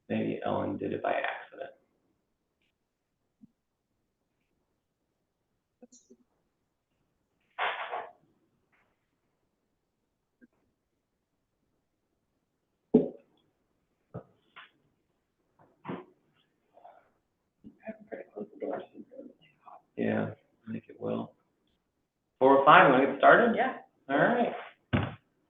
Maybe Ellen did it by accident. Yeah, I think it will. 4:05, want to get started? Yeah. All right.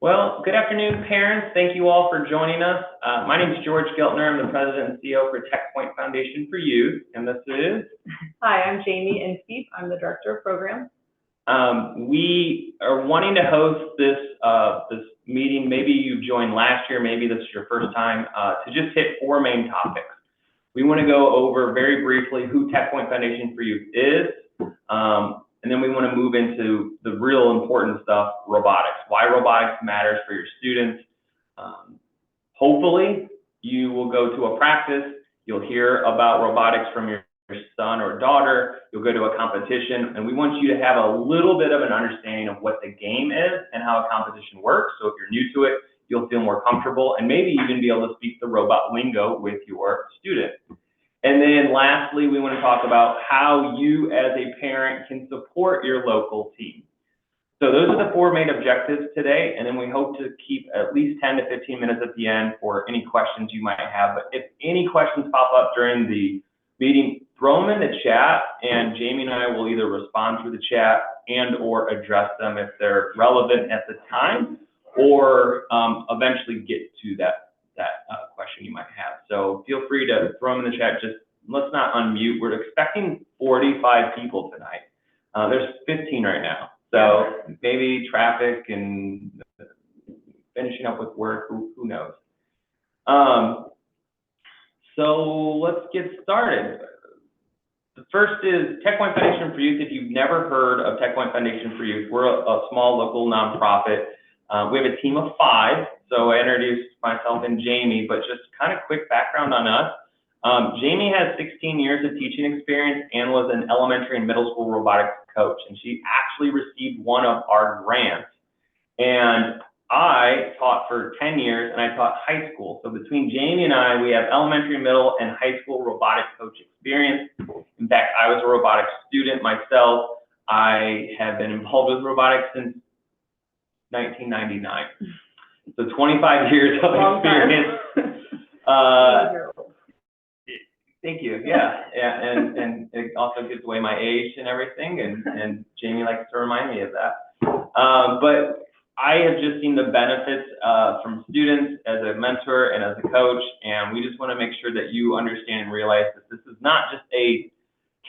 Well, good afternoon, parents. Thank you all for joining us. My name is George Geltner. I'm the president and CEO for TechPoint Foundation for Youth, and this is? Hi, I'm Jamie Inskeep. I'm the director of programs. We are wanting to host this meeting. Maybe you joined last year, maybe this is your first time, to just hit 4 main topics. We want to go over very briefly who TechPoint Foundation for Youth is, and then we want to move into the real important stuff, robotics, why robotics matters for your students. Hopefully, you will go to a practice, you'll hear about robotics from your son or daughter, you'll go to a competition, and we want you to have a little bit of an understanding of what the game is and how a competition works. So if you're new to it, you'll feel more comfortable and maybe even be able to speak the robot lingo with your student. And then lastly, we want to talk about how you as a parent can support your local team. So those are the 4 main objectives today, and then we hope to keep at least 10 to 15 minutes at the end for any questions you might have. But if any questions pop up during the meeting, throw them in the chat, and Jamie and I will either respond through the chat and or address them if they're relevant at the time, or eventually get to that question you might have. So feel free to throw them in the chat. Just let's not unmute. We're expecting 45 people tonight. There's 15 right now. So maybe traffic and finishing up with work, who knows? So let's get started. The first is TechPoint Foundation for Youth. If you've never heard of TechPoint Foundation for Youth, we're a small local nonprofit. We have a team of 5. So I introduced myself and Jamie, but just kind of quick background on us. Jamie has 16 years of teaching experience and was an elementary and middle school robotics coach, and she actually received one of our grants. And I taught for 10 years, and I taught high school. So between Jamie and I, we have elementary, middle, and high school robotics coach experience. In fact, I was a robotics student myself. I have been involved with robotics since 1999. So 25 years of experience. Thank you. Yeah, and it also gives away my age and everything, and Jamie likes to remind me of that. But I have just seen the benefits from students as a mentor and as a coach, and we just want to make sure that you understand and realize that this is not just a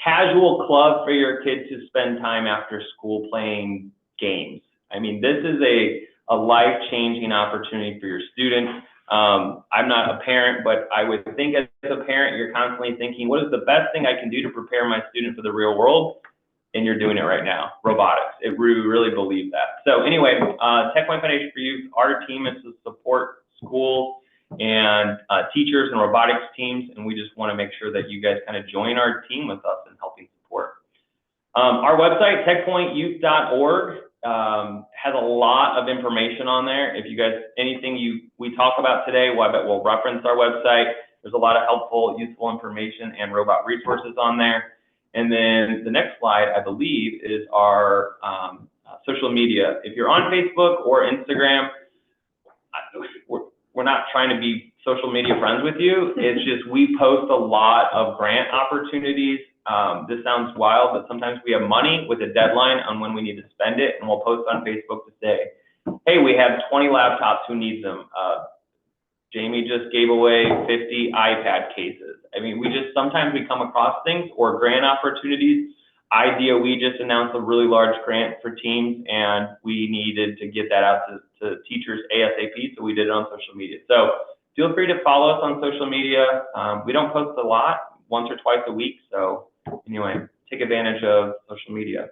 casual club for your kid to spend time after school playing games. I mean, this is a life-changing opportunity for your students. I'm not a parent, but I would think as a parent, you're constantly thinking, what is the best thing I can do to prepare my student for the real world? And you're doing it right now, robotics. We really believe that. So anyway, TechPoint Foundation for Youth, our team is to support schools and teachers and robotics teams, and we just want to make sure that you guys kind of join our team with us in helping support. Our website, techpointyouth.org, has a lot of information on there. If you guys, anything we talk about today, we'll reference our website. There's a lot of helpful, useful information and robot resources on there. And then the next slide, I believe, is our social media. If you're on Facebook or Instagram, we're not trying to be social media friends with you. It's just we post a lot of grant opportunities. This sounds wild, but sometimes we have money with a deadline on when we need to spend it, and we'll post on Facebook to say, hey, we have 20 laptops, who needs them? Jamie just gave away 50 iPad cases. I mean, sometimes we come across things or grant opportunities. We just announced a really large grant for teams, and we needed to get that out to teachers ASAP, so we did it on social media. So feel free to follow us on social media. We don't post a lot, once or twice a week, so anyway, take advantage of social media.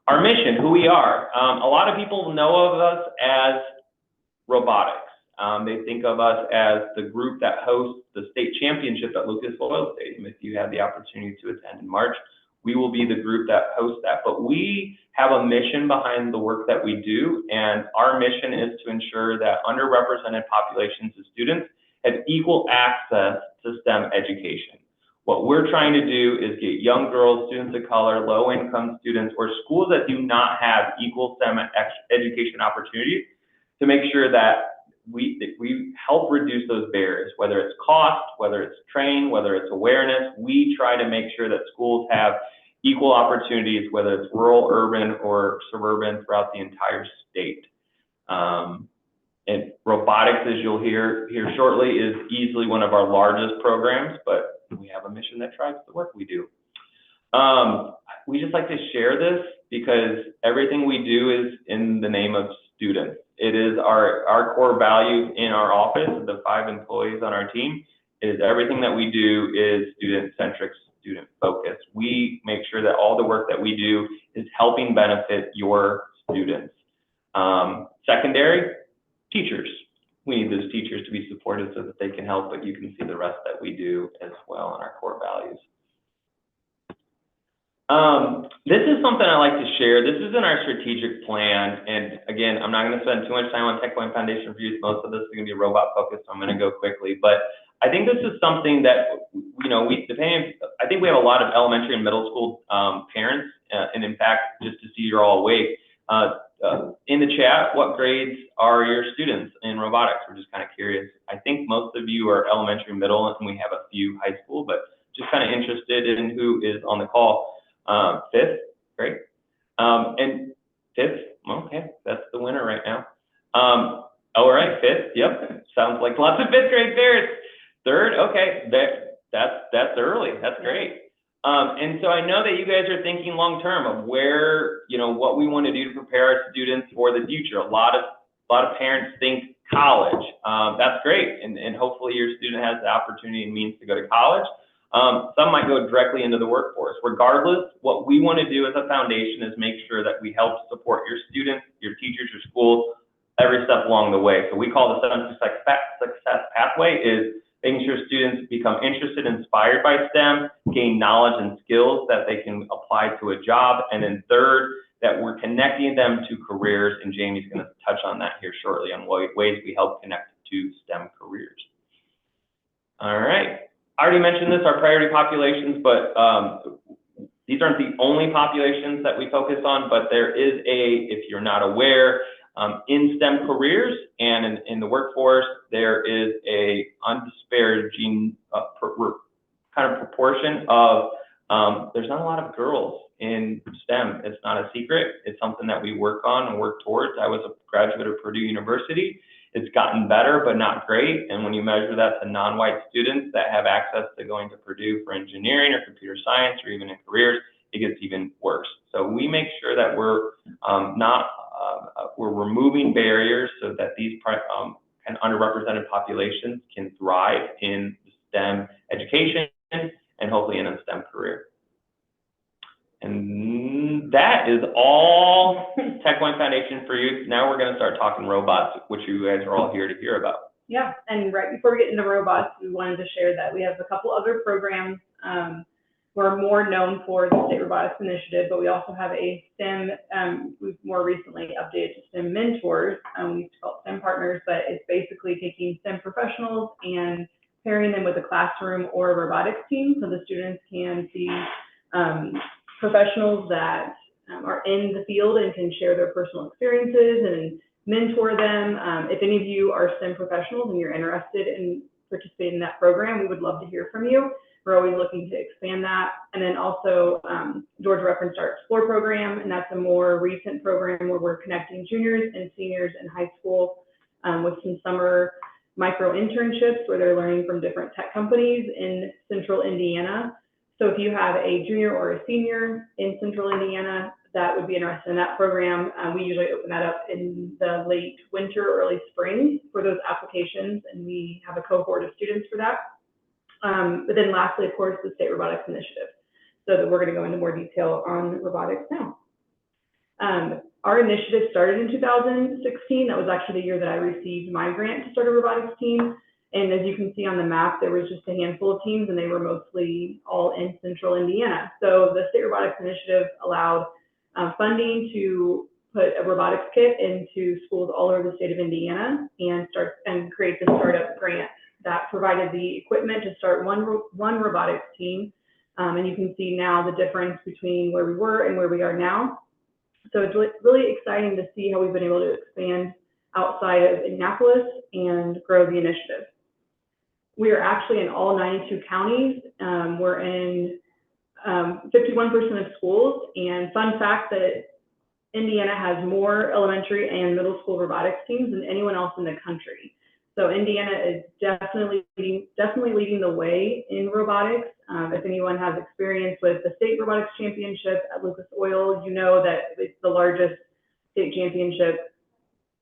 Our mission, who we are. A lot of people know of us as robotics. They think of us as the group that hosts the state championship at Lucas Oil Stadium. If you had the opportunity to attend in March, we will be the group that hosts that. But we have a mission behind the work that we do, and our mission is to ensure that underrepresented populations of students have equal access to STEM education. What we're trying to do is get young girls, students of color, low-income students, or schools that do not have equal STEM education opportunities to make sure that we help reduce those barriers, whether it's cost, whether it's training, whether it's awareness. We try to make sure that schools have equal opportunities, whether it's rural, urban, or suburban throughout the entire state. And robotics, as you'll hear shortly, is easily one of our largest programs, but we have a mission that drives the work we do. We just like to share this because everything we do is in the name of students. It is our core value in our office, the 5 employees on our team, is everything that we do is student-centric, student-focused. We make sure that all the work that we do is helping benefit your students. Secondary, teachers. We need those teachers to be supported so that they can help, but you can see the rest that we do as well in our core values. This is something I like to share. This is in our strategic plan, and again, I'm not going to spend too much time on TechPoint Foundation reviews. Most of this is going to be robot focused, so I'm going to go quickly. But I think this is something that, you know, I think we have a lot of elementary and middle school parents, and in fact, just to see you're all awake, in the chat, what grades are your students in robotics? We're just kind of curious. I think most of you are elementary, middle, and we have a few high school, but just kind of interested in who is on the call. 5th, great. And 5th, okay, that's the winner right now. All right, 5th, yep, sounds like lots of 5th grade parents. 3rd, okay, that's early, that's great. And so I know that you guys are thinking long term of where, you know, what we want to do to prepare our students for the future. A lot of parents think college. That's great, and hopefully your student has the opportunity and means to go to college. Some might go directly into the workforce. Regardless, what we want to do as a foundation is make sure that we help support your students, your teachers, your schools, every step along the way. So we call the 7 Success Pathway is making sure students become interested, inspired by STEM, gain knowledge and skills that they can apply to a job. And then 3rd, that we're connecting them to careers. And Jamie's going to touch on that here shortly on ways we help connect to STEM careers. All right. I already mentioned this, our priority populations, but these aren't the only populations that we focus on, but there is if you're not aware, in STEM careers and in the workforce, there is a undisparaging kind of proportion of, there's not a lot of girls in STEM. It's not a secret. It's something that we work on and work towards. I was a graduate of Purdue University. It's gotten better, but not great. And when you measure that to non-white students that have access to going to Purdue for engineering or computer science or even in careers, it gets even worse. So we make sure that we're we're removing barriers so that these kind of underrepresented populations can thrive in STEM education and hopefully in a STEM career. And that is all TechPoint Foundation for you. Now we're going to start talking robots, which you guys are all here to hear about. Yeah, and right before we get into robots, we wanted to share that we have a couple other programs. We're more known for the State Robotics Initiative, but we also have a STEM, we've more recently updated to STEM mentors. We used to call it STEM partners, but it's basically taking STEM professionals and pairing them with a classroom or a robotics team so the students can see professionals that are in the field and can share their personal experiences and mentor them. If any of you are STEM professionals and you're interested in participating in that program, we would love to hear from you. We're always looking to expand that. And then also, George referenced our Explore program, and that's a more recent program where we're connecting juniors and seniors in high school with some summer micro internships where they're learning from different tech companies in central Indiana. So if you have a junior or a senior in central Indiana that would be interested in that program, we usually open that up in the late winter, early spring for those applications, and we have a cohort of students for that. But then lastly, of course, the State Robotics Initiative. So that we're going to go into more detail on robotics now. Our initiative started in 2016. That was actually the year that I received my grant to start a robotics team. And as you can see on the map, there was just a handful of teams, and they were mostly all in central Indiana. So the State Robotics Initiative allowed funding to put a robotics kit into schools all over the state of Indiana and create the startup grant that provided the equipment to start one robotics team. And you can see now the difference between where we were and where we are now. So it's really exciting to see how we've been able to expand outside of Indianapolis and grow the initiative. We are actually in all 92 counties. We're in 51% of schools, and fun fact that Indiana has more elementary and middle school robotics teams than anyone else in the country. So Indiana is definitely leading the way in robotics. If anyone has experience with the state robotics championship at Lucas Oil, you know that it's the largest state championship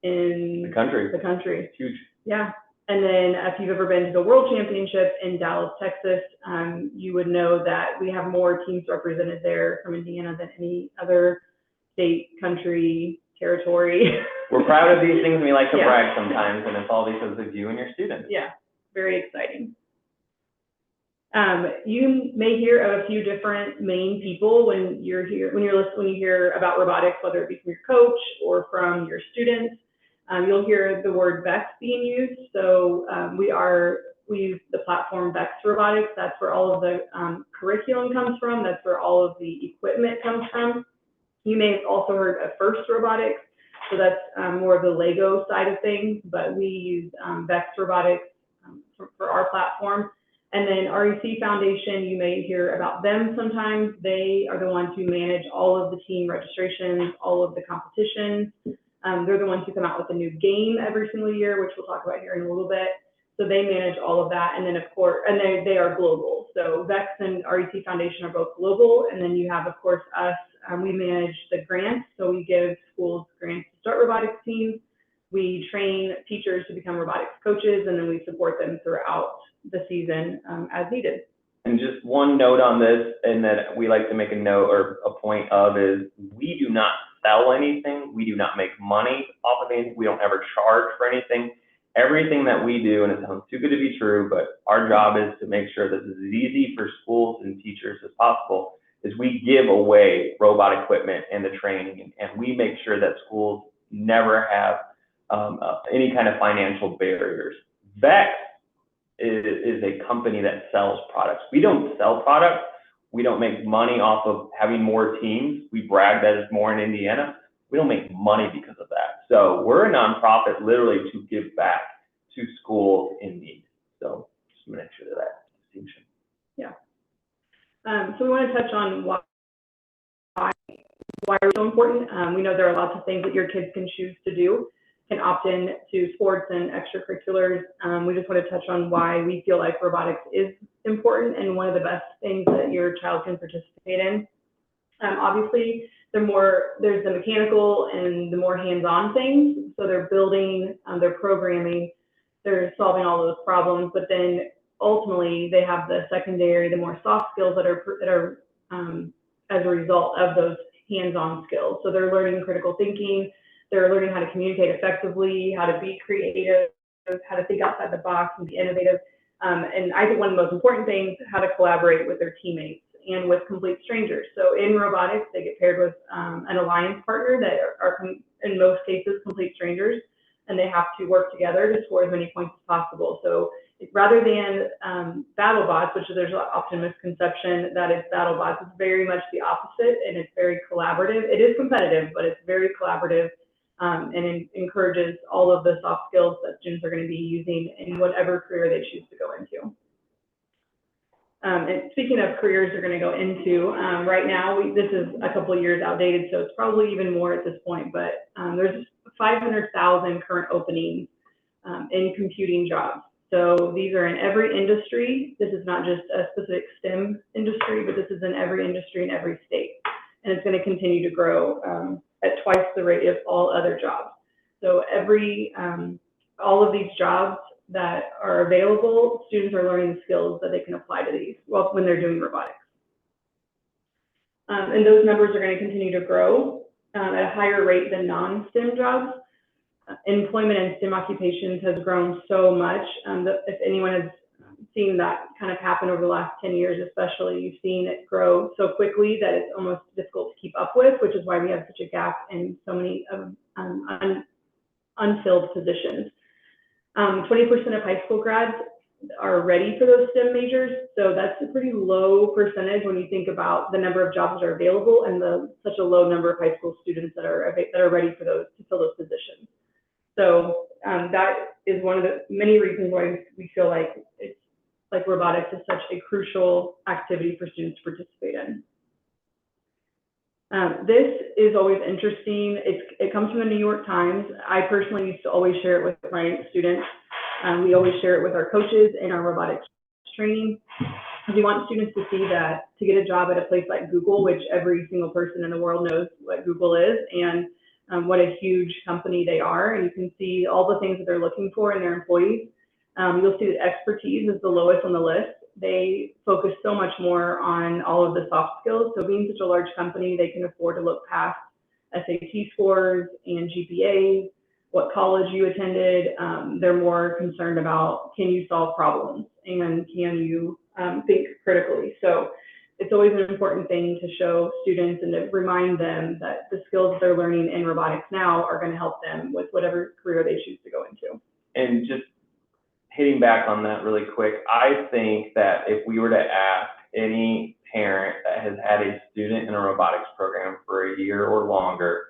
in the country. It's huge. Yeah. And then if you've ever been to the World Championship in Dallas, Texas, you would know that we have more teams represented there from Indiana than any other state, country, territory. We're proud of these things, and we like to brag sometimes, and it's all because of you and your students. Yeah, very exciting. You may hear of a few different main people when you're here, when you hear about robotics, whether it be from your coach or from your students. You'll hear the word VEX being used. So we use the platform VEX Robotics. That's where all of the curriculum comes from. That's where all of the equipment comes from. You may have also heard of FIRST Robotics. So that's more of the Lego side of things, but we use VEX Robotics for our platform. And then REC Foundation, you may hear about them sometimes. They are the ones who manage all of the team registrations, all of the competitions. They're the ones who come out with a new game every single year, which we'll talk about here in a little bit. So they manage all of that. And then, of course, and they are global. So VEX and REC Foundation are both global. And then you have, of course, us. We manage the grants. So we give schools grants to start robotics teams. We train teachers to become robotics coaches, and then we support them throughout the season as needed. And just one note on this, and that we like to make a note or a point of, is we do not sell anything. We do not make money off of anything. We don't ever charge for anything. Everything that we do, and it sounds too good to be true, but our job is to make sure that this is as easy for schools and teachers as possible, is we give away robot equipment and the training, and we make sure that schools never have any kind of financial barriers. VEX is a company that sells products. We don't sell products. We don't make money off of having more teams. We brag that it's more in Indiana. We don't make money because of that. So we're a nonprofit literally to give back to schools in need. So just make sure that distinction. Yeah. So we want to touch on why are so important. We know there are lots of things that your kids can choose to do, can opt in to sports and extracurriculars. We just want to touch on why we feel like robotics is important and one of the best things that your child can participate in. Obviously, there's the mechanical and the more hands-on things. So they're building, they're programming, they're solving all those problems, but then ultimately they have the secondary, the more soft skills that are as a result of those hands-on skills. So they're learning critical thinking, they're learning how to communicate effectively, how to be creative, how to think outside the box and be innovative. And I think one of the most important things, how to collaborate with their teammates and with complete strangers. So in robotics, they get paired with an alliance partner that are in most cases complete strangers, and they have to work together to score as many points as possible. So rather than battle bots, which there's often a misconception that it's battle bots, it's very much the opposite, and it's very collaborative. It is competitive, but it's very collaborative, and encourages all of the soft skills that students are going to be using in whatever career they choose to go into. And speaking of careers they're going to go into, right now, this is a couple of years outdated, so it's probably even more at this point, but there's 500,000 current openings in computing jobs. So these are in every industry. This is not just a specific STEM industry, but this is in every industry in every state. And it's going to continue to grow at twice the rate of all other jobs. So all of these jobs that are available, students are learning the skills that they can apply to these when they're doing robotics. And those numbers are going to continue to grow at a higher rate than non-STEM jobs. employment in STEM occupations has grown so much. If anyone has seen that kind of happen over the last 10 years, especially, you've seen it grow so quickly that it's almost difficult to keep up with, which is why we have such a gap in so many unfilled positions. 20% of high school grads are ready for those STEM majors, so that's a pretty low percentage when you think about the number of jobs that are available and such a low number of high school students that are ready for to fill those positions. So that is one of the many reasons why we feel like robotics is such a crucial activity for students to participate in. This is always interesting. It comes from the New York Times. I personally used to always share it with my students. We always share it with our coaches in our robotics training. We want students to see that to get a job at a place like Google, which every single person in the world knows what Google is, and what a huge company they are. And you can see all the things that they're looking for in their employees. You'll see that expertise is the lowest on the list. They focus so much more on all of the soft skills. So being such a large company, they can afford to look past SAT scores and GPAs, what college you attended. They're more concerned about, can you solve problems and can you think critically? So it's always an important thing to show students and to remind them that the skills they're learning in robotics now are going to help them with whatever career they choose to go into. And just hitting back on that really quick, I think that if we were to ask any parent that has had a student in a robotics program for a year or longer,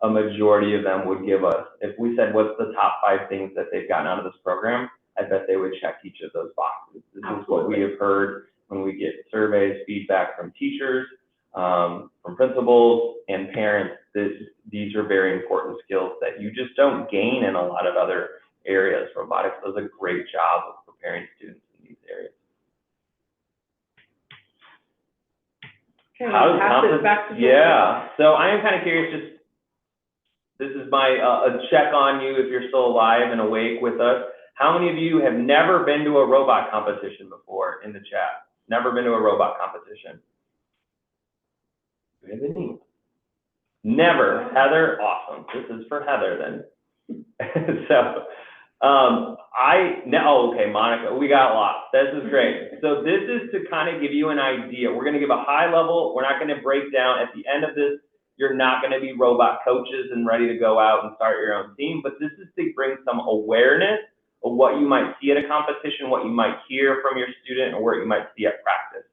a majority of them would give us, if we said, what's the top 5 things that they've gotten out of this program, I bet they would check each of those boxes. This Absolutely. Is what we have heard when we get surveys, feedback from teachers, from principals and parents. These are very important skills that you just don't gain in a lot of other areas. Robotics does a great job of preparing students in these areas. Okay, pass it back to you. Yeah, so I am kind of curious, this is my a check on you if you're still alive and awake with us. How many of you have never been to a robot competition before in the chat? Never been to a robot competition? Do we have any? Never. Heather, awesome. This is for Heather then. So, okay, Monica, we got lots. This is great. So this is to kind of give you an idea. We're going to give a high level. We're not going to break down at the end of this. You're not going to be robot coaches and ready to go out and start your own team, but this is to bring some awareness of what you might see at a competition, what you might hear from your student, or what you might see at practice.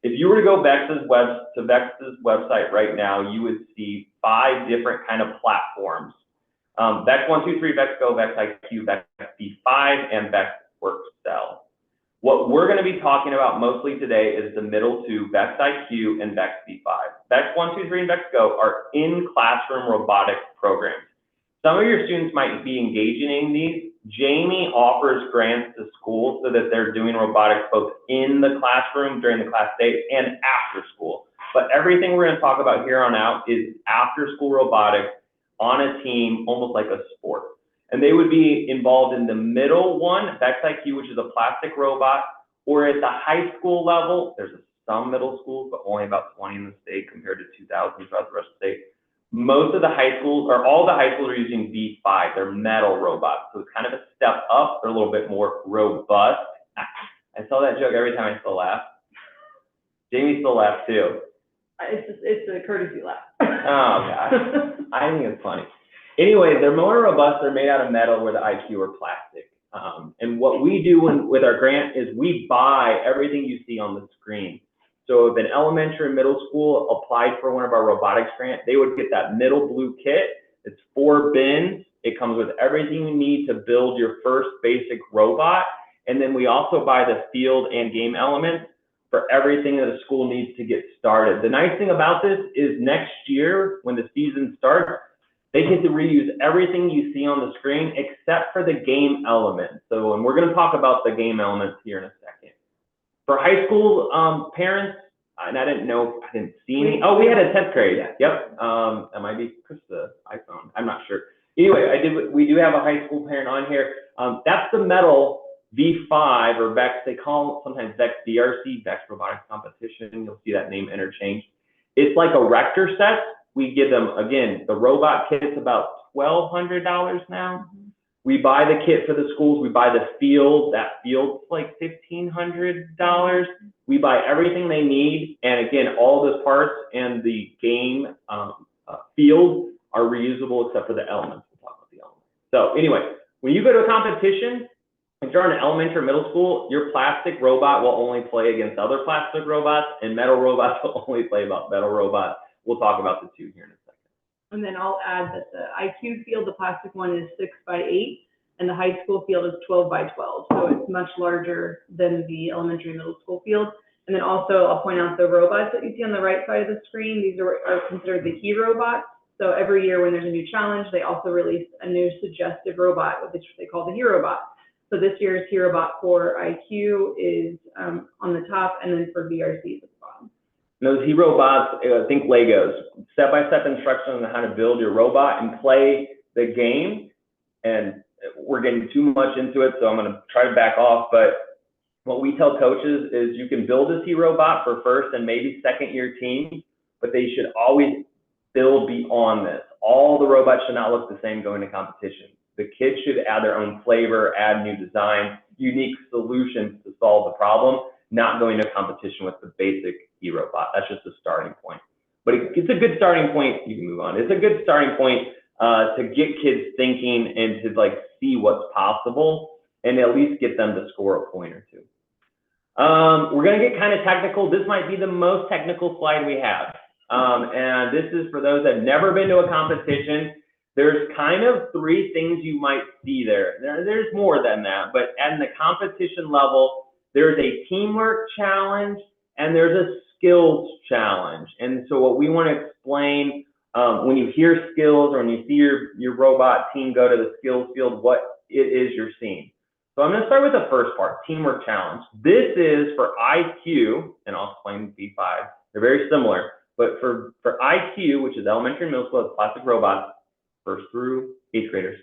If you were to go to Vex's website right now, you would see 5 different kind of platforms. Vex 123, Vex Go, Vex IQ, Vex B5, and Vex WorkCell. What we're going to be talking about mostly today is the middle 2, Vex IQ and Vex B5. Vex 123 and Vex Go are in-classroom robotics programs. Some of your students might be engaging in these. Jamie offers grants to schools so that they're doing robotics both in the classroom during the class day and after school. But everything we're going to talk about here on out is after-school robotics on a team, almost like a sport. And they would be involved in the middle one, Vex IQ, which is a plastic robot, or at the high school level. There's some middle schools, but only about 20 in the state compared to 2,000 throughout the rest of the state. Most of the high schools, or all the high schools, are using V5. They're metal robots, so it's kind of a step up. They're a little bit more robust. I saw that joke every time I still laugh. Jamie still laughs too. It's a courtesy laugh. Oh gosh, I think it's funny. Anyway, they're more robust. They're made out of metal, where the IQ are plastic. And what we do with our grant is we buy everything you see on the screen. So if an elementary and middle school applied for one of our robotics grant, they would get that middle blue kit. It's 4 bins. It comes with everything you need to build your first basic robot. And then we also buy the field and game elements for everything that a school needs to get started. The nice thing about this is next year, when the season starts, they get to reuse everything you see on the screen except for the game elements. So, and we're going to talk about the game elements here in a second. For high school parents, and I didn't see any. Oh, we had a 10th grade. Yep. That might be Krista iPhone. I'm not sure. Anyway, we do have a high school parent on here. That's the metal V5 or Vex. They call it sometimes Vex DRC, Vex Robotics Competition. You'll see that name interchanged. It's like a rector set. We give them, again, the robot kit's about $1,200 now. We buy the kit for the schools, we buy the field, that field's like $1,500. We buy everything they need, and again, all those parts and the game field are reusable except for the elements. We'll talk about the elements. So anyway, when you go to a competition, if you're in elementary or middle school, your plastic robot will only play against other plastic robots, and metal robots will only play about metal robots. We'll talk about the two here in a second. And then I'll add that the IQ field, the plastic one, is 6x8, and the high school field is 12x12. So it's much larger than the elementary and middle school field. And then also I'll point out the robots that you see on the right side of the screen. These are considered the hero bots. So every year when there's a new challenge, they also release a new suggestive robot, which they call the hero bot. So this year's hero bot for IQ is on the top, and then for VRC is at the bottom. Those hero bots, think Legos, step-by-step instructions on how to build your robot and play the game. And we're getting too much into it, so I'm going to try to back off. But what we tell coaches is you can build this hero bot for first and maybe second year team, but they should always build beyond this. All the robots should not look the same going to competition. The kids should add their own flavor, add new design, unique solutions to solve the problem, not going to competition with the basic hero bot. That's just a starting point. But it's a good starting point. You can move on. It's a good starting point to get kids thinking and to like see what's possible and at least get them to score a point or two. We're going to get kind of technical. This might be the most technical slide we have. And this is for those that have never been to a competition. There's kind of three things you might see there. There's more than that, but at the competition level, there's a teamwork challenge and there's a skills challenge. And so what we want to explain when you hear skills or when you see your robot team go to the skills field, what it is you're seeing. So I'm going to start with the first part, teamwork challenge. This is for IQ, and I'll explain B5. They're very similar, but for IQ, which is elementary and middle school, it's plastic robots, 1st through 8th graders.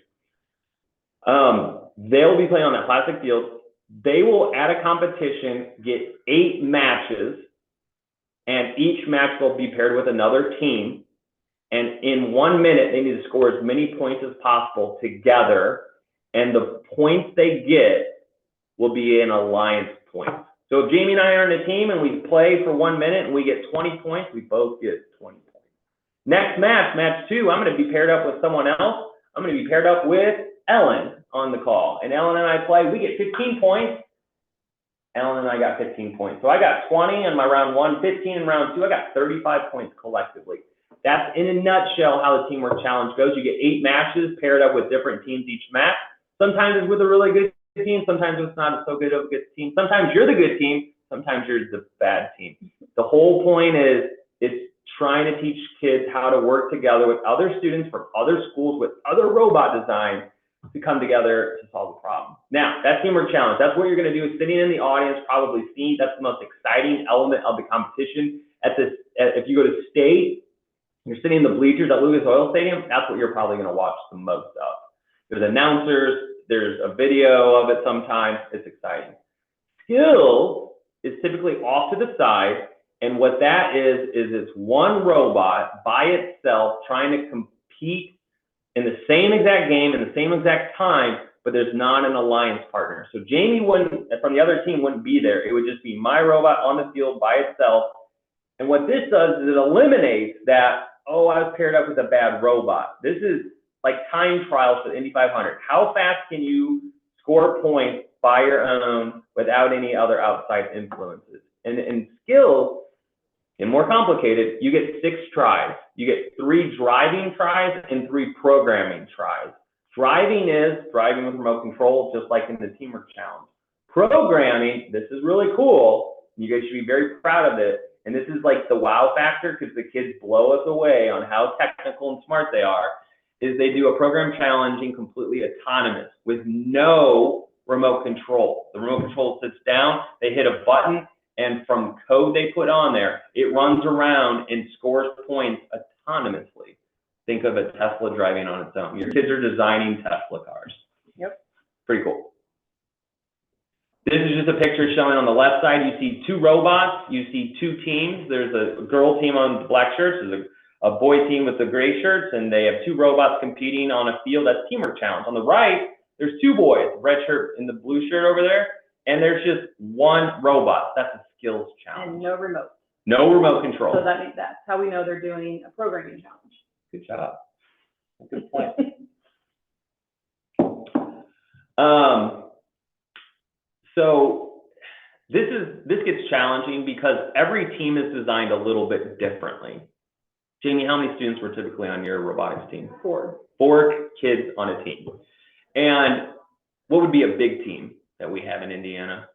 They'll be playing on that plastic field. They will, at a competition, get 8 matches, and each match will be paired with another team. And in 1 minute, they need to score as many points as possible together. And the points they get will be an alliance point. So if Jamie and I are in a team and we play for 1 minute and we get 20 points, we both get 20 points. Next match, match 2, I'm going to be paired up with someone else. I'm going to be paired up with Ellen on the call. And Ellen and I play, we get 15 points. Ellen and I got 15 points. So I got 20 in my round 1, 15 in round 2. I got 35 points collectively. That's in a nutshell how the teamwork challenge goes. You get 8 matches paired up with different teams each match. Sometimes it's with a really good team. Sometimes it's not so good of a good team. Sometimes you're the good team. Sometimes you're the bad team. The whole point is it's trying to teach kids how to work together with other students from other schools with other robot design to come together to solve a problem. Now, that teamwork challenge, that's what you're going to do, is sitting in the audience, probably seeing. That's the most exciting element of the competition. If you go to state, you're sitting in the bleachers at Lucas Oil Stadium, that's what you're probably going to watch the most of. There's announcers, there's a video of it sometimes. It's exciting. Skills is typically off to the side, and what that is it's one robot by itself trying to compete in the same exact game in the same exact time, but there's not an alliance partner. So Jamie from the other team wouldn't be there. It would just be my robot on the field by itself. And what this does is it eliminates that, oh, I was paired up with a bad robot. This is like time trials for the Indy 500. How fast can you score points by your own without any other outside influences? And in skills, and more complicated, you get 6 tries. You get 3 driving tries and 3 programming tries. Driving is driving with remote control, just like in the teamwork challenge. Programming, this is really cool. You guys should be very proud of it. And this is like the wow factor, because the kids blow us away on how technical and smart they are, is they do a program challenging completely autonomous with no remote control. The remote control sits down, they hit a button, and from code they put on there, it runs around and scores points autonomously. Think of a Tesla driving on its own. Your kids are designing Tesla cars. Yep. Pretty cool. This is just a picture showing on the left side, you see 2 robots, you see 2 teams. There's a girl team on the black shirts, there's a boy team with the gray shirts, and they have 2 robots competing on a field that's teamwork challenge. On the right, there's 2 boys, red shirt and the blue shirt over there, and there's just 1 robot. That's a skills challenge. And no remote. No remote control. So that's how we know they're doing a programming challenge. Good job. Good point. So this gets challenging because every team is designed a little bit differently. Jamie, how many students were typically on your robotics team? 4. 4 kids on a team. And what would be a big team that we have in Indiana?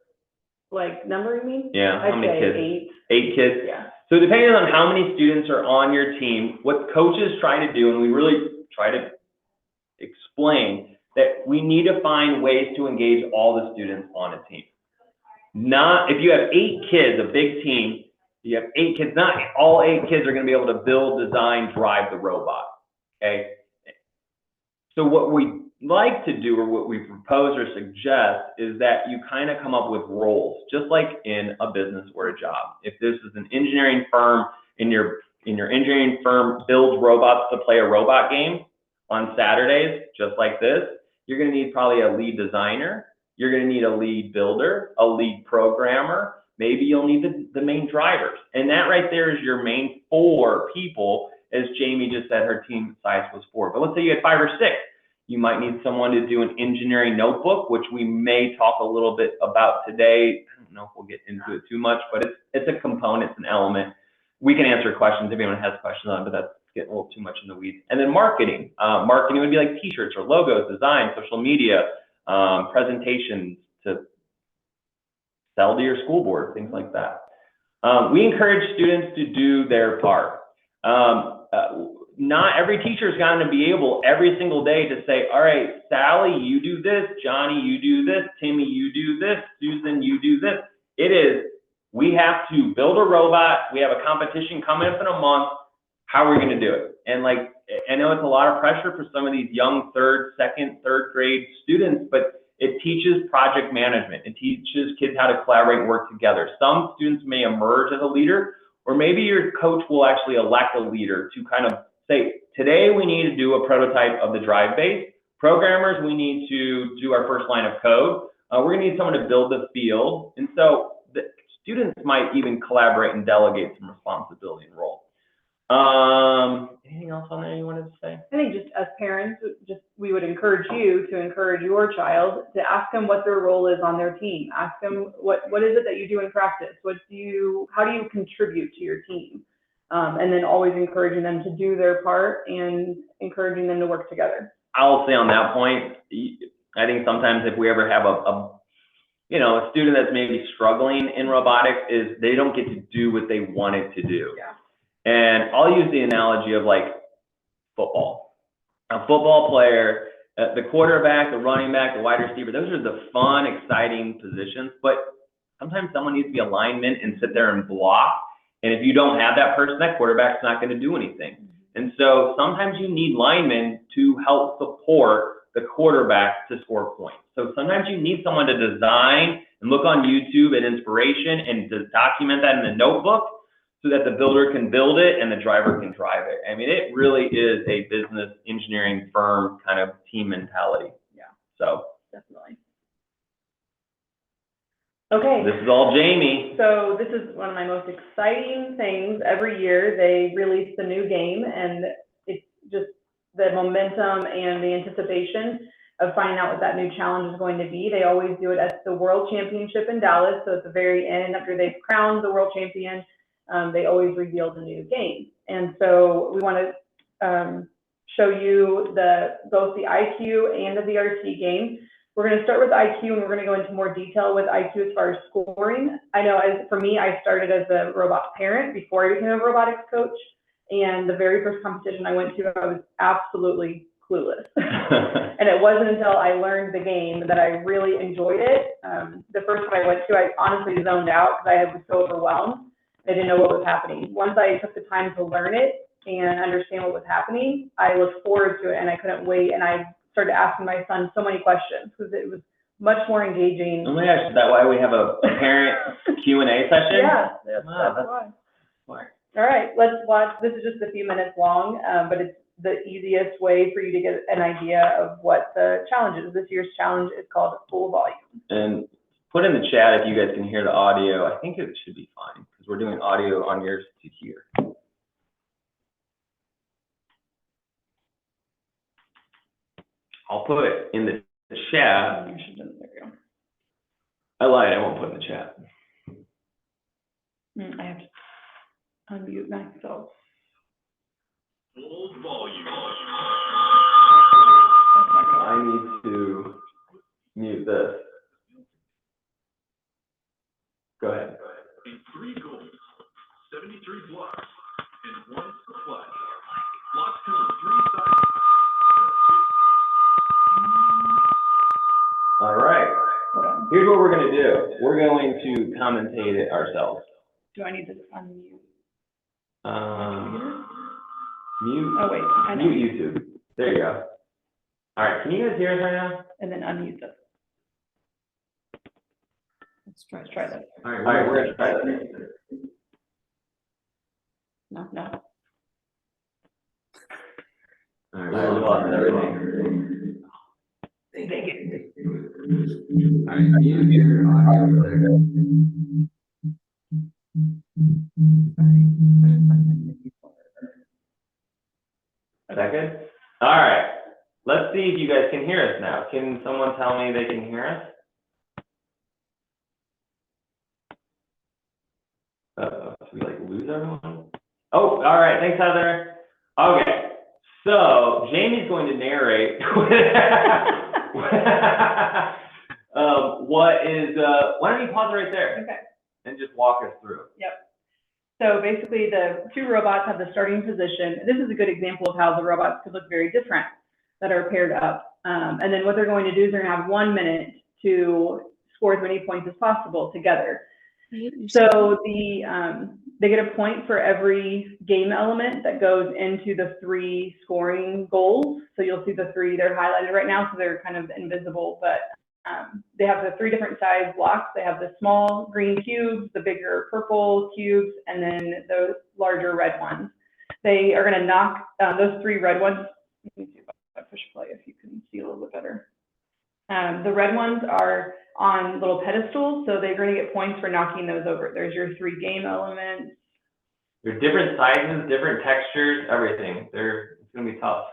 Like number, you mean? Yeah, how many kids? 8. 8 kids? Yeah. So depending on how many students are on your team, what coaches try to do, and we really try to explain, that we need to find ways to engage all the students on a team. Not, if you have 8 kids, a big team, you have 8 kids, not all 8 kids are going to be able to build, design, drive the robot, okay? So what we like to do, or what we propose or suggest, is that you kind of come up with roles, just like in a business or a job. If this is an engineering firm, and your engineering firm builds robots to play a robot game on Saturdays, just like this, you're going to need probably a lead designer, you're going to need a lead builder, a lead programmer, maybe you'll need the main drivers. And that right there is your main 4 people. As Jamie just said, her team size was 4. But let's say you had 5 or 6. You might need someone to do an engineering notebook, which we may talk a little bit about today. I don't know if we'll get into it too much, but it's a component, it's an element. We can answer questions if anyone has questions on it, but that's getting a little too much in the weeds. And then marketing. Marketing would be like t-shirts or logos, design, social media, presentations to sell to your school board, things like that. We encourage students to do their part. Not every teacher is going to be able every single day to say, all right, Sally, you do this, Johnny, you do this, Timmy, you do this, Susan, you do this. It is, we have to build a robot. We have a competition coming up in a month. How are we going to do it? And like, I know it's a lot of pressure for some of these young second, third grade students, but it teaches project management. It teaches kids how to collaborate and work together. Some students may emerge as a leader, or maybe your coach will actually elect a leader to kind of say, today we need to do a prototype of the drive base. Programmers, we need to do our first line of code. We're gonna need someone to build the field. And so the students might even collaborate and delegate some responsibility and role. Anything else on there you wanted to say? I think just as parents, we would encourage you to encourage your child to ask them what their role is on their team. Ask them what is it that you do in practice? How do you contribute to your team? And then always encouraging them to do their part and encouraging them to work together. I'll say on that point, I think sometimes if we ever have a student that's maybe struggling in robotics, is they don't get to do what they wanted to do. Yeah. And I'll use the analogy of like football. A football player, the quarterback, the running back, the wide receiver, those are the fun, exciting positions, but sometimes someone needs to be a lineman and sit there and block. And if you don't have that person, that quarterback's not going to do anything. And so sometimes you need linemen to help support the quarterback to score points. So sometimes you need someone to design and look on YouTube and inspiration and to document that in the notebook so that the builder can build it and the driver can drive it. I mean, it really is a business engineering firm kind of team mentality. Yeah. So definitely. Okay. This is all Jamie. So this is one of my most exciting things. Every year they release the new game, and it's just the momentum and the anticipation of finding out what that new challenge is going to be. They always do it at the World Championship in Dallas. So at the very end, after they've crowned the world champion, they always reveal the new game. And so we want to show you both the IQ and the VRC game. We're going to start with IQ, and we're going to go into more detail with IQ as far as scoring. I know for me, I started as a robot parent before I became a robotics coach. And the very first competition I went to, I was absolutely clueless. And it wasn't until I learned the game that I really enjoyed it. The first one I went to, I honestly zoned out because I was so overwhelmed. I didn't know what was happening. Once I took the time to learn it and understand what was happening, I looked forward to it, and I couldn't wait. And I started asking my son so many questions because it was much more engaging. Oh my gosh, is that why we have a parent Q&A session? Yeah, that's wow, why. Smart. All right, let's watch. This is just a few minutes long, but it's the easiest way for you to get an idea of what the challenge is. This year's challenge is called Full Volume. And put in the chat if you guys can hear the audio. I think it should be fine because we're doing audio on yours to hear. I'll put it in the chat. There we go. I lied, I won't put it in the chat. I have to unmute myself. Full volume. I need to mute this. Go ahead. In 3 goals, 73 blocks, and 1 clutch. Blocks come with 3 sides. All right. Here's what we're going to do. We're going to commentate it ourselves. Do I need to unmute? Mute. Oh wait, I know. Mute YouTube. There you go. All right. Can you guys hear us right now? And then unmute this. Let's try this. All right. We're going to try that. No. All right. We're lost everything. They get. All right. Mute your audio there. Second. All right. Let's see if you guys can hear us now. Can someone tell me they can hear us? Should we like lose everyone? Oh, all right. Thanks, Heather. Okay. So Jamie's going to narrate why don't you pause right there? Okay. And just walk us through. Yep. So basically the 2 robots have the starting position. This is a good example of how the robots could look very different that are paired up. And then what they're going to do is they're going to have 1 minute to score as many points as possible together. So they get a point for every game element that goes into the 3 scoring goals. So you'll see the 3, they're highlighted right now, so they're kind of invisible, but they have the 3 different size blocks. They have the small green cubes, the bigger purple cubes, and then those larger red ones. They are going to knock those 3 red ones. Let me see if I push play if you can see a little bit better. The red ones are on little pedestals, so they're going to get points for knocking those over. There's your 3 game elements. There's different sizes, different textures, everything. It's going to be tough.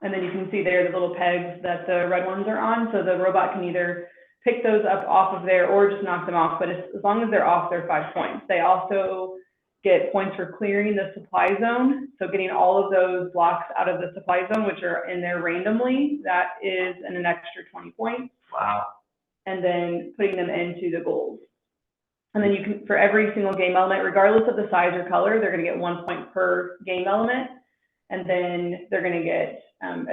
And then you can see there the little pegs that the red ones are on, so the robot can either pick those up off of there or just knock them off, but as long as they're off, they're 5 points. They also get points for clearing the supply zone, so getting all of those blocks out of the supply zone, which are in there randomly, that is an extra 20 points. Wow. And then putting them into the goals. And then you can, for every single game element, regardless of the size or color, they're going to get 1 point per game element. And then they're going to get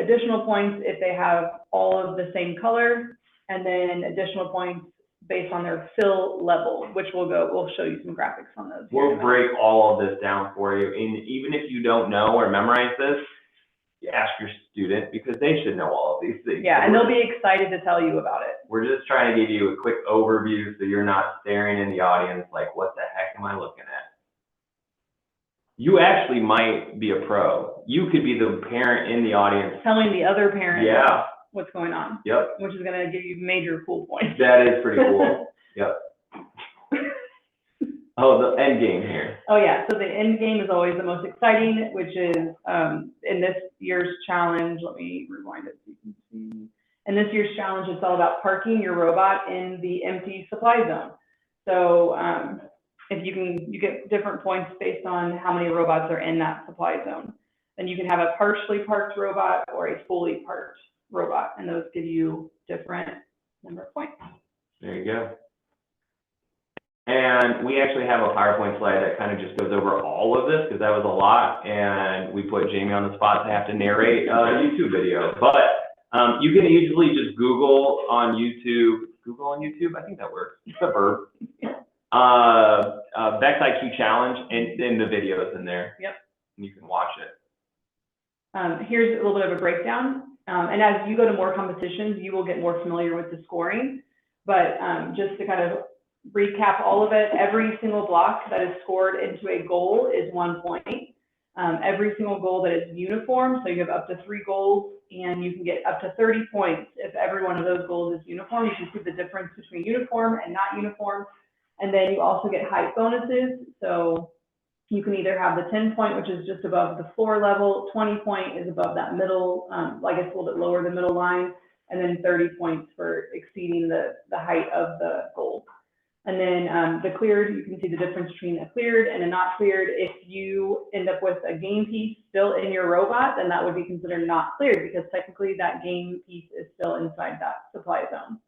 additional points if they have all of the same color, and then additional points based on their fill level, which we'll show you some graphics on those. We'll break all of this down for you. And even if you don't know or memorize this, you ask your student because they should know all of these things. Yeah, and they'll be excited to tell you about it. We're just trying to give you a quick overview so you're not staring in the audience like, what the heck am I looking at? You actually might be a pro. You could be the parent in the audience. Telling the other parent Yeah. what's going on. Yep. Which is going to give you major cool points. That is pretty cool. Yep. Oh, the end game here. Oh yeah, so the end game is always the most exciting, which is in this year's challenge, let me rewind it so you can see. In this year's challenge, it's all about parking your robot in the empty supply zone. So if you get different points based on how many robots are in that supply zone. Then you can have a partially parked robot or a fully parked robot, and those give you different number of points. There you go. And we actually have a PowerPoint slide that kind of just goes over all of this because that was a lot, and we put Jamie on the spot to have to narrate a YouTube video. But you can easily just Google on YouTube, I think that works, it's a verb. Beck's IQ Challenge, and then the video's in there. Yep. And you can watch it. Here's a little bit of a breakdown. And as you go to more competitions, you will get more familiar with the scoring. But just to kind of recap all of it, every single block that is scored into a goal is 1 point. Every single goal that is uniform, so you have up to 3 goals, and you can get up to 30 points if every one of those goals is uniform. You can see the difference between uniform and not uniform. And then you also get height bonuses, so you can either have the 10-point, which is just above the floor level, 20-point is above that middle, I guess a little bit lower the middle line, and then 30 points for exceeding the height of the goal. And then the cleared, you can see the difference between a cleared and a not cleared. If you end up with a game piece still in your robot, then that would be considered not cleared, because technically that game piece is still inside that supply zone.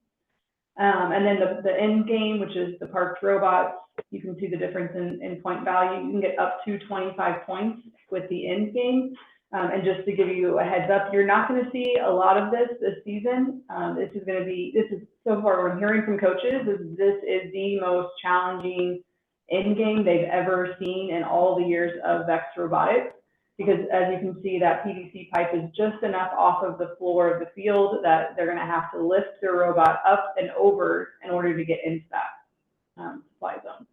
And then the end game, which is the parked robots, you can see the difference in point value. You can get up to 25 points with the end game. And just to give you a heads up, you're not going to see a lot of this season. This is so far what I'm hearing from coaches, this is the most challenging end game they've ever seen in all the years of VEX Robotics. Because as you can see, that PVC pipe is just enough off of the floor of the field that they're going to have to lift their robot up and over in order to get into that supply zone.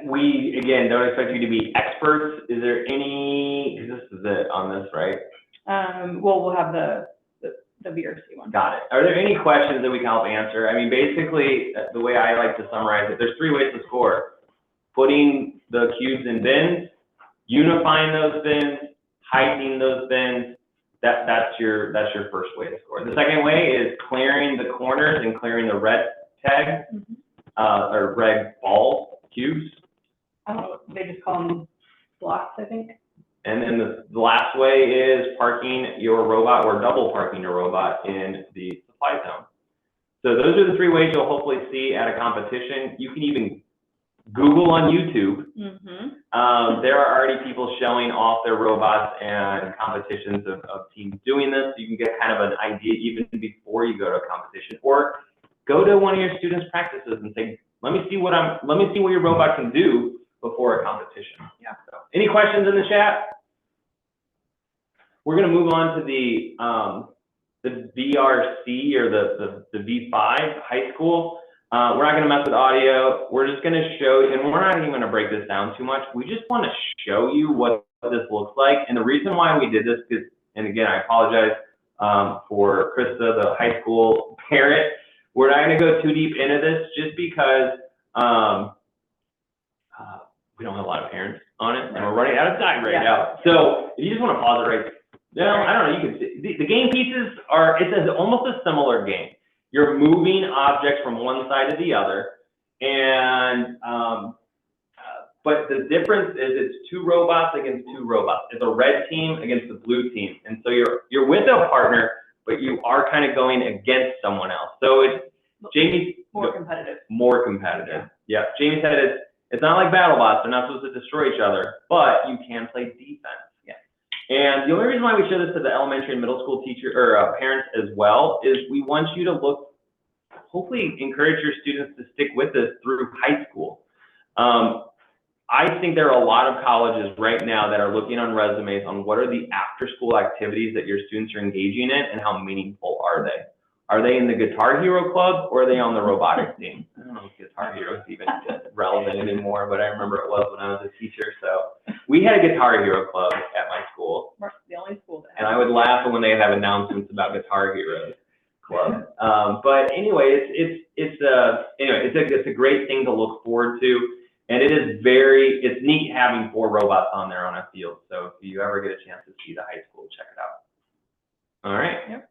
We, again, don't expect you to be experts. Is there any, because this is it on this, right? Well, we'll have the VRC one. Got it. Are there any questions that we can help answer? I mean, basically, the way I like to summarize it, there's 3 ways to score. Putting the cubes in bins, unifying those bins, heightening those bins. That's your first way to score. The second way is clearing the corners and clearing the red tags, or red ball cubes. They just call them blocks, I think. And then the last way is parking your robot or double parking your robot in the supply zone. So those are the 3 ways you'll hopefully see at a competition. You can even Google on YouTube. There are already people showing off their robots and competitions of teams doing this. So you can get kind of an idea even before you go to a competition, or go to one of your students' practices and say, let me see what your robot can do before a competition. Yeah. So, any questions in the chat? We're going to move on to the VRC, or the V5 high school. We're not going to mess with audio. We're just going to show you, and we're not even going to break this down too much. We just want to show you what this looks like. And the reason why we did this, because, and again, I apologize for Krista, the high school parent. We're not going to go too deep into this just because we don't have a lot of parents on it, and we're running out of time right now. So if you just want to pause it right now, I don't know, you can see the game pieces are, it's almost a similar game. You're moving objects from one side to the other, and but the difference is it's 2 robots against 2 robots. It's a red team against the blue team, and so you're with a partner, but you are kind of going against someone else. So it's Jamie. More competitive. More competitive. Yeah. Jamie said it's not like BattleBots. They're not supposed to destroy each other, but you can play defense. Yeah. And the only reason why we show this to the elementary and middle school teacher or parents as well is we want you to hopefully encourage your students to stick with this through high school. I think there are a lot of colleges right now that are looking on resumes on what are the after-school activities that your students are engaging in and how meaningful are they. Are they in the Guitar Hero Club, or are they on the robotics team? I don't know if Guitar Hero is even relevant anymore, but I remember it was when I was a teacher. So we had a Guitar Hero Club at my school. We're the only school that has. And I would laugh when they have announcements about Guitar Heroes Club. But anyway, it's a great thing to look forward to. And it's neat having 4 robots on there on a field. So if you ever get a chance to see the high school, check it out. All right. Yep.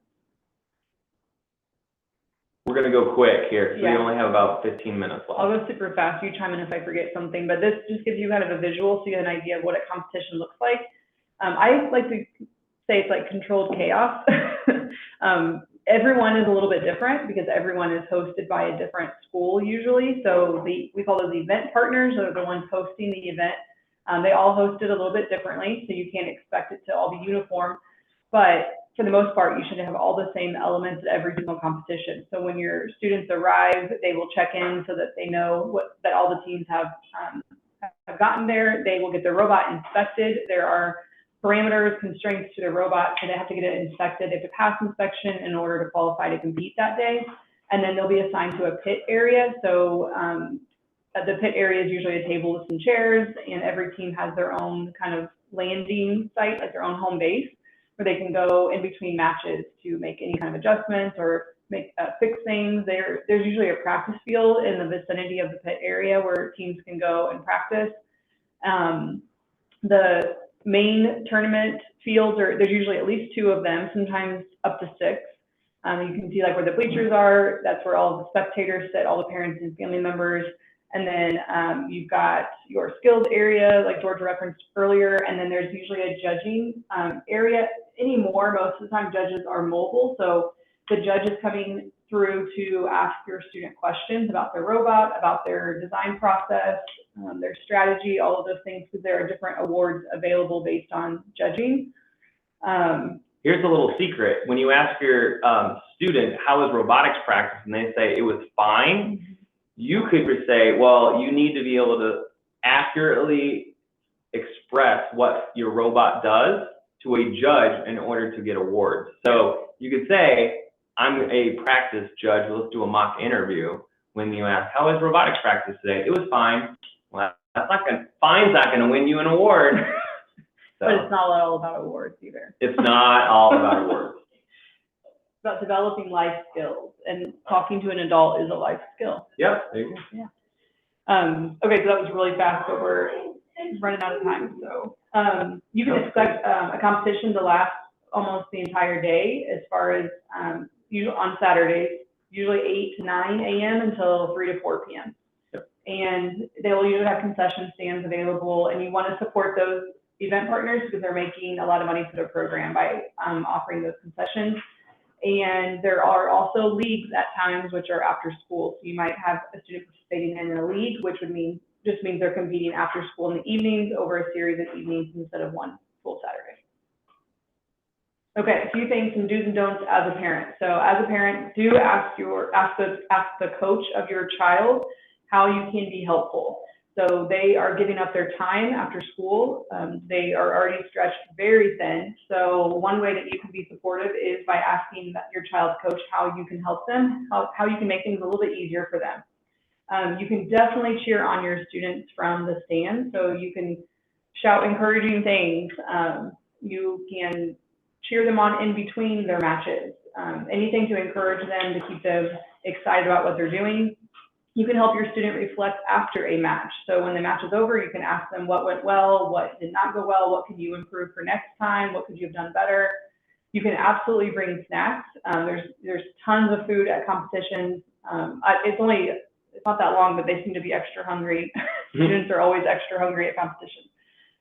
We're going to go quick here. So we only have about 15 minutes left. I'll go super fast. You chime in if I forget something, but this just gives you kind of a visual so you get an idea of what a competition looks like. I like to say it's like controlled chaos. Everyone is a little bit different because everyone is hosted by a different school usually. So we call those event partners, or the ones hosting the event. They all host it a little bit differently, so you can't expect it to all be uniform. But for the most part, you should have all the same elements at every single competition. So when your students arrive, they will check in so that they know that all the teams have gotten there. They will get their robot inspected. There are parameters, constraints to their robot, so they have to get it inspected. They have to pass inspection in order to qualify to compete that day. and then they'll be assigned to a pit area. So the pit area is usually a table with some chairs, and every team has their own kind of landing site, like their own home base, where they can go in between matches to make any kind of adjustments or fix things. There's usually a practice field in the vicinity of the pit area where teams can go and practice. The main tournament fields there's usually at least 2 of them, sometimes up to 6. You can see like where the bleachers are. That's where all the spectators sit, all the parents and family members. And then you've got your skills area, like George referenced earlier, and then there's usually a judging area. Anymore, most of the time judges are mobile, so the judge is coming through to ask your student questions about their robot, about their design process, their strategy, all of those things, because there are different awards available based on judging. Here's a little secret. When you ask your student, how was robotics practice, and they say it was fine, you could say, well, you need to be able to accurately express what your robot does to a judge in order to get awards. So you could say, I'm a practice judge, let's do a mock interview. When you ask, how was robotics practice today? It was fine. Well, fine's not gonna win you an award. So, but it's not all about awards either. It's not all about awards. It's about developing life skills, and talking to an adult is a life skill. Yep, there you go. Yeah. Okay, so that was really fast, but we're running out of time. So you can expect a competition to last almost the entire day, as far as usually on Saturdays, usually 8 to 9 a.m. until 3 to 4 p.m. Yep. And they'll usually have concession stands available, and you want to support those event partners because they're making a lot of money for their program by offering those concessions. And there are also leagues at times, which are after school. So you might have a student participating in a league, which would just means they're competing after school in the evenings over a series of evenings instead of one full Saturday. Okay, a few things, some do's and don'ts as a parent. So as a parent, do ask the coach of your child how you can be helpful. So they are giving up their time after school. They are already stretched very thin. So one way that you can be supportive is by asking your child's coach how you can help them, how you can make things a little bit easier for them. You can definitely cheer on your students from the stand. So you can shout encouraging things. You can cheer them on in between their matches. Anything to encourage them, to keep them excited about what they're doing. You can help your student reflect after a match. So when the match is over, you can ask them what went well, what did not go well, what could you improve for next time, what could you have done better. You can absolutely bring snacks. There's tons of food at competitions. It's not that long, but they seem to be extra hungry. Students are always extra hungry at competitions.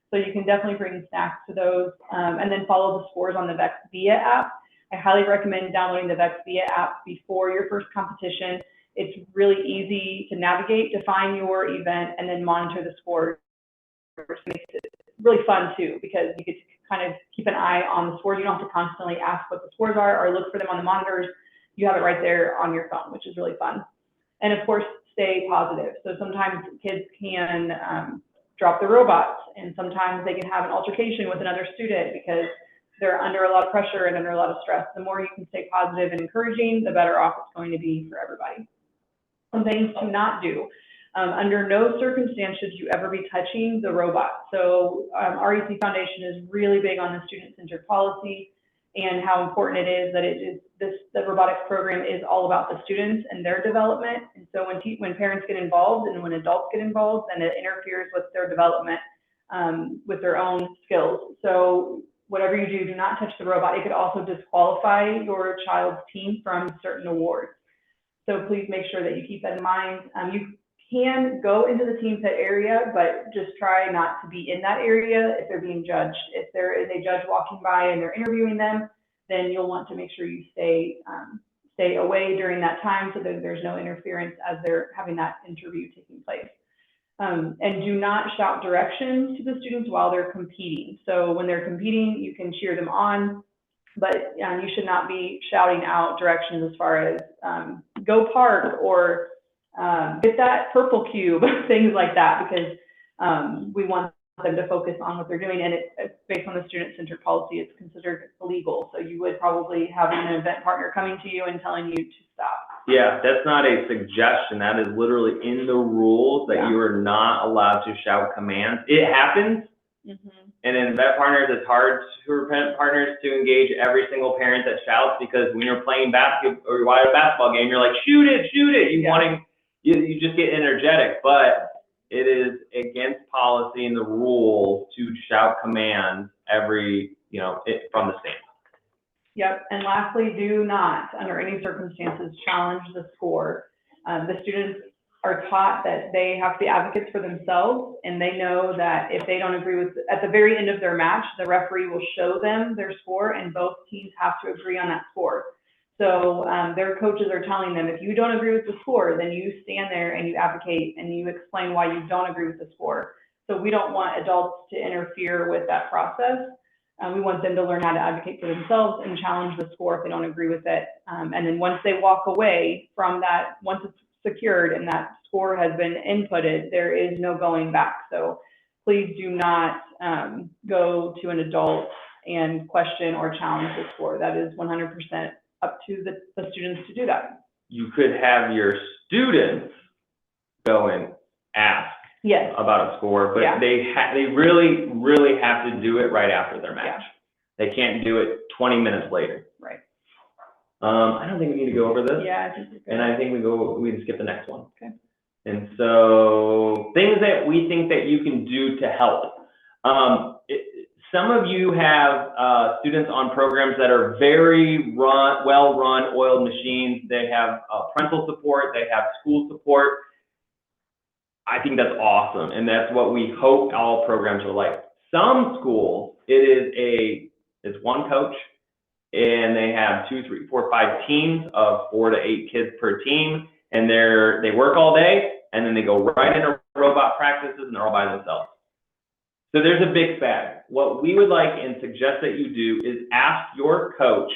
So you can definitely bring snacks to those, and then follow the scores on the VexVia app. I highly recommend downloading the VexVia app before your first competition. It's really easy to navigate, to find your event, and then monitor the scores. It makes it really fun too, because you get to kind of keep an eye on the scores. You don't have to constantly ask what the scores are or look for them on the monitors. You have it right there on your phone, which is really fun. And of course, stay positive. So sometimes kids can drop their robots, and sometimes they can have an altercation with another student because they're under a lot of pressure and under a lot of stress. The more you can stay positive and encouraging, the better off it's going to be for everybody. Some things to not do. Under no circumstance should you ever be touching the robot. So REC Foundation is really big on the student-centered policy and how important it is that the robotics program is all about the students and their development. And so when parents get involved and when adults get involved, then it interferes with their development with their own skills. So whatever you do, do not touch the robot. It could also disqualify your child's team from certain awards. So please make sure that you keep that in mind. You can go into the team pit area, but just try not to be in that area if they're being judged. If there is a judge walking by and they're interviewing them, then you'll want to make sure you stay away during that time so that there's no interference as they're having that interview taking place. And do not shout directions to the students while they're competing. So when they're competing, you can cheer them on, but you should not be shouting out directions as far as go park or get that purple cube, things like that, because we want them to focus on what they're doing, and it's based on the student-centered policy, it's considered illegal. So you would probably have an event partner coming to you and telling you to stop. Yeah, that's not a suggestion. That is literally in the rules that you are not allowed to shout commands. It happens. And in vet partners, it's hard for vet partners to engage every single parent that shouts, because when you're playing basketball or you're watching a basketball game, you're like, shoot it. You just get energetic. But it is against policy and the rules to shout commands from the stand. Yep, and lastly, do not, under any circumstances, challenge the score. The students are taught that they have to be advocates for themselves, and they know that if they don't agree with, at the very end of their match, the referee will show them their score, and both teams have to agree on that score. So their coaches are telling them, if you don't agree with the score, then you stand there and you advocate and you explain why you don't agree with the score. So we don't want adults to interfere with that process. We want them to learn how to advocate for themselves and challenge the score if they don't agree with it. And then once they walk away from that, once it's secured and that score has been inputted, there is no going back. So please do not go to an adult and question or challenge the score. That is 100% up to the students to do that. You could have your students go and ask about a score, but they really have to do it right after their match. They can't do it 20 minutes later. Right. I don't think we need to go over this. Yeah, I think we're good. And I think we can skip the next one. Okay. And so things that we think that you can do to help. Some of you have students on programs that are very well-run, oiled machines. They have parental support. They have school support. I think that's awesome, and that's what we hope all programs are like. Some schools, it's one coach, and they have 2, 3, 4, 5 teams of 4 to 8 kids per team, and they work all day, and then they go right into robot practices, and they're all by themselves. So there's a big bag. What we would like and suggest that you do is ask your coach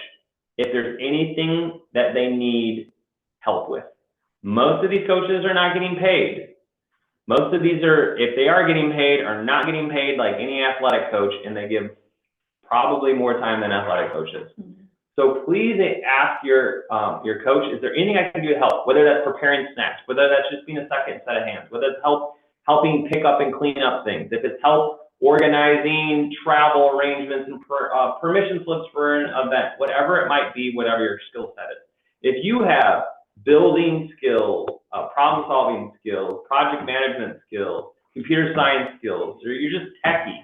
if there's anything that they need help with. Most of these coaches are not getting paid. Most of these if they are getting paid, are not getting paid like any athletic coach, and they give probably more time than athletic coaches. So please ask your coach, is there anything I can do to help? Whether that's preparing snacks, whether that's just being a second set of hands, whether it's helping pick up and clean up things, if it's help organizing travel arrangements and permission slips for an event, whatever it might be, whatever your skill set is. If you have building skills, problem solving skills, project management skills, computer science skills, or you're just techie,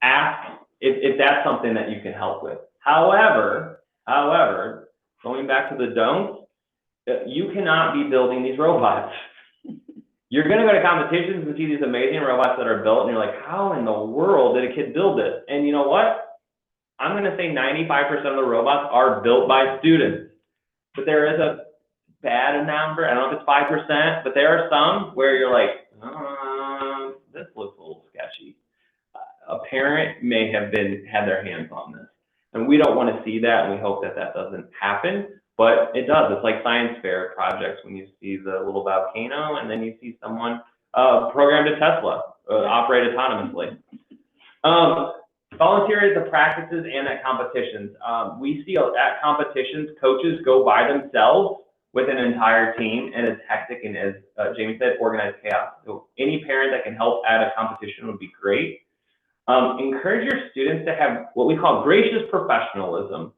ask if that's something that you can help with. However, going back to the don'ts, you cannot be building these robots. You're going to go to competitions and see these amazing robots that are built, and you're like, how in the world did a kid build this? And you know what? I'm going to say 95% of the robots are built by students. But there is a bad number, I don't know if it's 5%, but there are some where you're like, this looks a little sketchy. A parent may have had their hands on this. And we don't want to see that, and we hope that that doesn't happen. But it does. It's like science fair projects when you see the little volcano and then you see someone programmed a Tesla, operate autonomously. Volunteer at the practices and at competitions. We see at competitions, coaches go by themselves with an entire team, and it's hectic and, as Jamie said, organized chaos. So any parent that can help at a competition would be great. Encourage your students to have what we call gracious professionalism.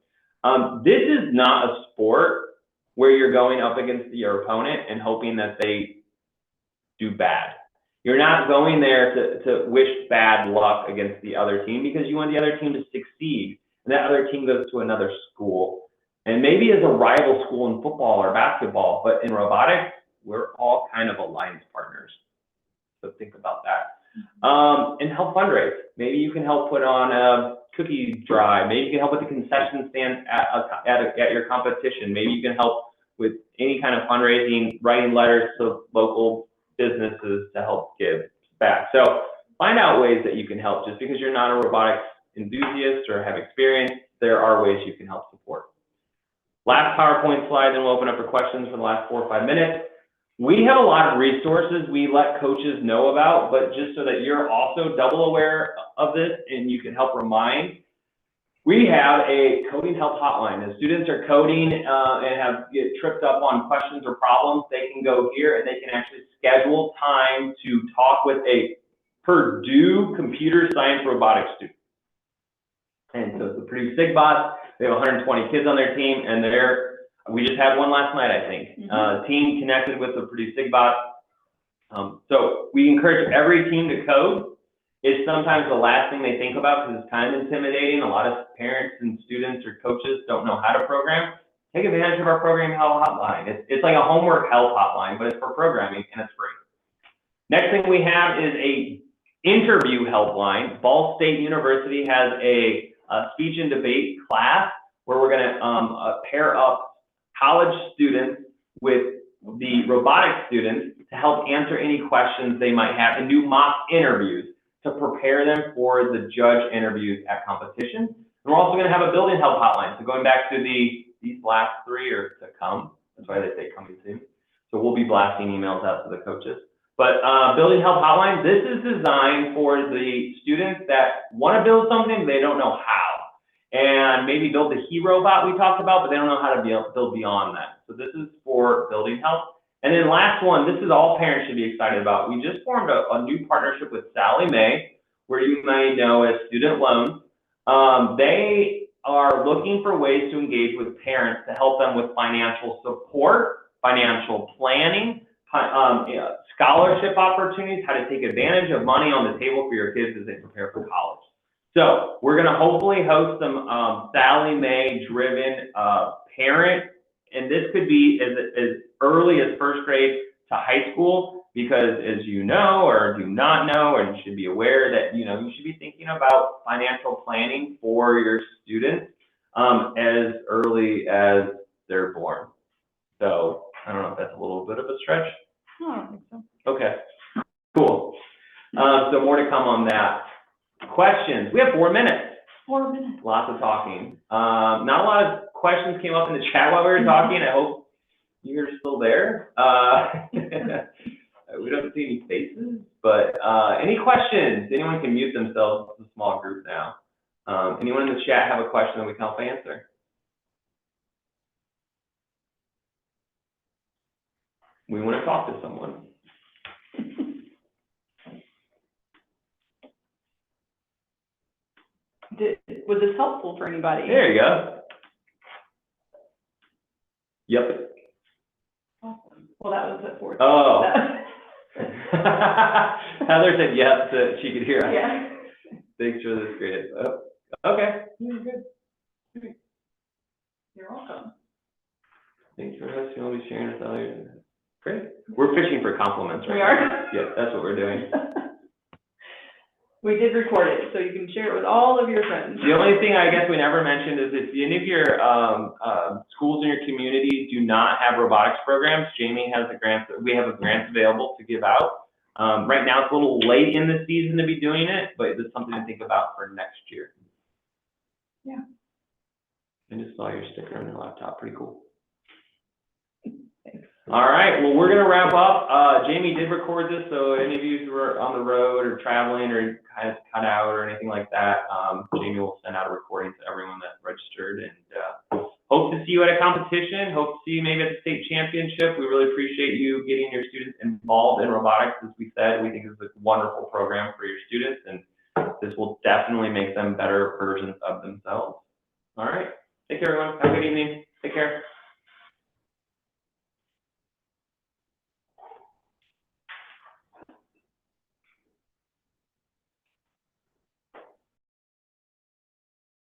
This is not a sport where you're going up against your opponent and hoping that they do bad. You're not going there to wish bad luck against the other team, because you want the other team to succeed. And that other team goes to another school. And maybe as a rival school in football or basketball, but in robotics, we're all kind of alliance partners. So think about that. And help fundraise. Maybe you can help put on a cookie drive. Maybe you can help with the concession stand at your competition. Maybe you can help with any kind of fundraising, writing letters to local businesses to help give back. So find out ways that you can help. Just because you're not a robotics enthusiast or have experience, there are ways you can help support. Last PowerPoint slide, then we'll open up for questions for the last 4 or 5 minutes. We have a lot of resources we let coaches know about, but just so that you're also double aware of this and you can help remind, We have a coding help hotline. If students are coding and get tripped up on questions or problems, they can go here and they can actually schedule time to talk with a Purdue computer science robotics student. And so it's a Purdue SIGBOT. They have 120 kids on their team, and we just had one last night, I think. Team connected with the Purdue SIGBOT. So we encourage every team to code. It's sometimes the last thing they think about because it's kind of intimidating. A lot of parents and students or coaches don't know how to program. Take advantage of our program help hotline. It's like a homework help hotline, but it's for programming and it's free. Next thing we have is a interview helpline. Ball State University has a speech and debate class where we're going to pair up college students with the robotics students to help answer any questions they might have and do mock interviews to prepare them for the judge interviews at competition. And we're also going to have a building help hotline. So going back to these last three are to come. That's why they say coming soon. So we'll be blasting emails out to the coaches. But building help hotline, this is designed for the students that want to build something, they don't know how. And maybe build the hero bot we talked about, but they don't know how to build beyond that. So this is for building help. And then last one, this is all parents should be excited about. We just formed a new partnership with Sallie Mae, where you may know as Student Loans. They are looking for ways to engage with parents to help them with financial support, financial planning, scholarship opportunities, how to take advantage of money on the table for your kids as they prepare for college. So we're going to hopefully host some Sallie Mae driven parent, and this could be as early as first grade to high school, because as you know or do not know, and you should be aware that you should be thinking about financial planning for your students as early as they're born. So I don't know if that's a little bit of a stretch. No, I don't think so. Okay, cool. So more to come on that. Questions? We have 4 minutes. 4 minutes. Lots of talking. Not a lot of questions came up in the chat while we were talking. I hope you're still there. We don't see any faces, but any questions? Anyone can mute themselves. It's a small group now. Anyone in the chat have a question that we can help answer? We want to talk to someone. Was this helpful for anybody? There you go. Yep. Awesome. Well, that was at 4. Oh. Heather said yep so she could hear us. Yeah. Thanks for this great. Oh, okay. You're good. You're welcome. Thanks for hosting. I'll be sharing with others. Great. We're fishing for compliments right We now. are? Yeah, that's what we're doing. We did record it, so you can share it with all of your friends. The only thing I guess we never mentioned is if any of your schools in your community do not have robotics programs, Jamie has a grant. We have a grant available to give out. Right now it's a little late in the season to be doing it, but it's something to think about for next year. Yeah. I just saw your sticker on your laptop. Pretty cool. Thanks. All right, well, we're going to wrap up. Jamie did record this, so any of you who are on the road or traveling or kind of cut out or anything like that, Jamie will send out a recording to everyone that registered. And hope to see you at a competition. Hope to see you maybe at the state championship. We really appreciate you getting your students involved in robotics. As we said, we think it's a wonderful program for your students, and this will definitely make them better versions of themselves. All right, take care, everyone. Have a good evening. Take care.